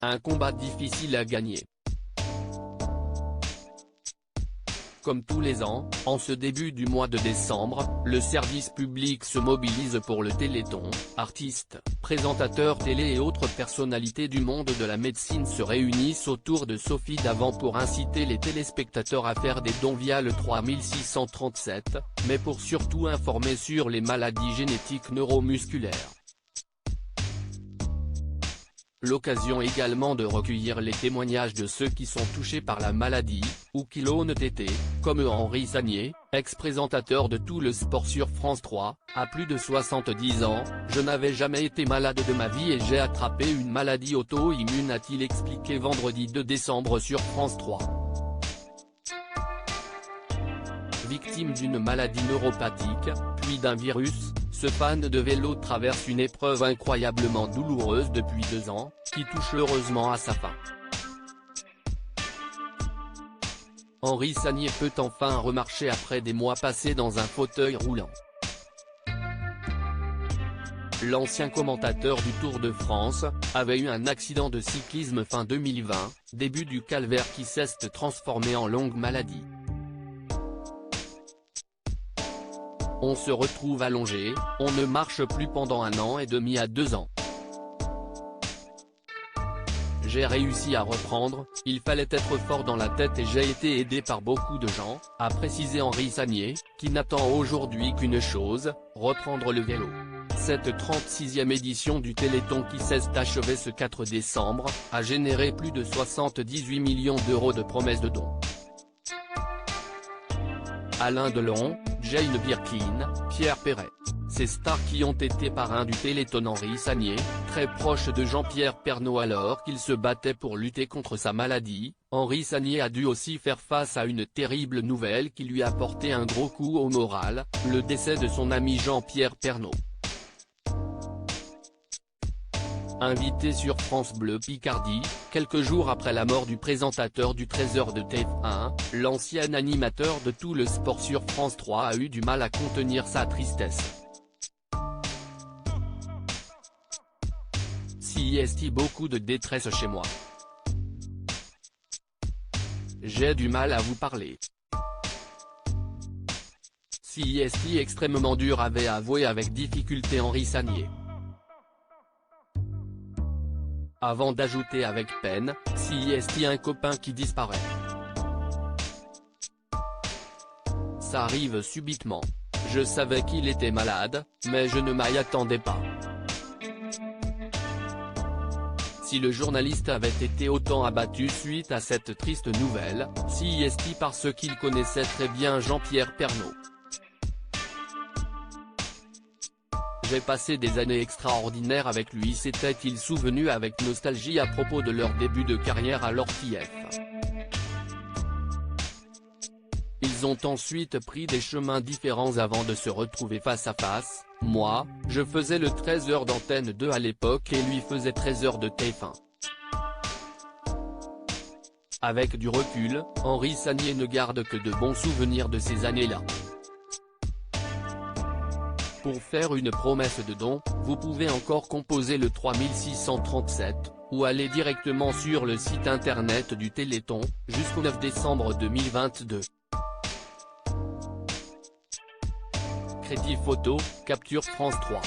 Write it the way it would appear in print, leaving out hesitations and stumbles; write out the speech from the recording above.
un combat difficile à gagner. Comme tous les ans, en ce début du mois de décembre, le service public se mobilise pour le Téléthon. Artistes, présentateurs télé et autres personnalités du monde de la médecine se réunissent autour de Sophie Davant pour inciter les téléspectateurs à faire des dons via le 3637, mais pour surtout informer sur les maladies génétiques neuromusculaires. L'occasion également de recueillir les témoignages de ceux qui sont touchés par la maladie, ou qui l'ont été, comme Henri Sagnier, ex-présentateur de Tout le sport sur France 3, à plus de 70 ans, « Je n'avais jamais été malade de ma vie et j'ai attrapé une maladie auto-immune », a-t-il expliqué vendredi 2 décembre sur France 3. Victime d'une maladie neuropathique, puis d'un virus, ce fan de vélo traverse une épreuve incroyablement douloureuse depuis 2 ans, qui touche heureusement à sa fin. Henri Sagnier peut enfin remarcher après des mois passés dans un fauteuil roulant. L'ancien commentateur du Tour de France, avait eu un accident de cyclisme fin 2020, début du calvaire qui s'est transformé en longue maladie. On se retrouve allongé, on ne marche plus pendant 1 an et demi à 2 ans. J'ai réussi à reprendre, il fallait être fort dans la tête et j'ai été aidé par beaucoup de gens, a précisé Henri Sagnier, qui n'attend aujourd'hui qu'une chose, reprendre le vélo. Cette 36e édition du Téléthon qui s'est achevée ce 4 décembre, a généré plus de 78 millions d'euros de promesses de dons. Alain Delon, Jane Birkin, Pierre Perret. Ces stars qui ont été parrains du Téléthon. Henri Sagnier, très proche de Jean-Pierre Pernaut alors qu'il se battait pour lutter contre sa maladie, Henri Sagnier a dû aussi faire face à une terrible nouvelle qui lui a porté un gros coup au moral, le décès de son ami Jean-Pierre Pernaut. Invité sur France Bleu Picardie, quelques jours après la mort du présentateur du Trésor de TF1, l'ancien animateur de Tout le sport sur France 3 a eu du mal à contenir sa tristesse. CIST beaucoup de détresse chez moi. J'ai du mal à vous parler. CIST extrêmement dur avait avoué avec difficulté Henri Sagnier. Avant d'ajouter avec peine, CIST un copain qui disparaît. Ça arrive subitement. Je savais qu'il était malade, mais je ne m'y attendais pas. Si le journaliste avait été autant abattu suite à cette triste nouvelle, CIST parce qu'il connaissait très bien Jean-Pierre Pernaut. J'ai passé des années extraordinaires avec lui, s'était-il souvenu avec nostalgie à propos de leur début de carrière à l'ORTF. Ils ont ensuite pris des chemins différents avant de se retrouver face à face. Moi, je faisais le 13h d'Antenne 2 à l'époque et lui faisait 13h de TF1. Avec du recul, Henri Sagnier ne garde que de bons souvenirs de ces années-là. Pour faire une promesse de don, vous pouvez encore composer le 3637, ou aller directement sur le site internet du Téléthon, jusqu'au 9 décembre 2022. Crédit photo, capture France 3.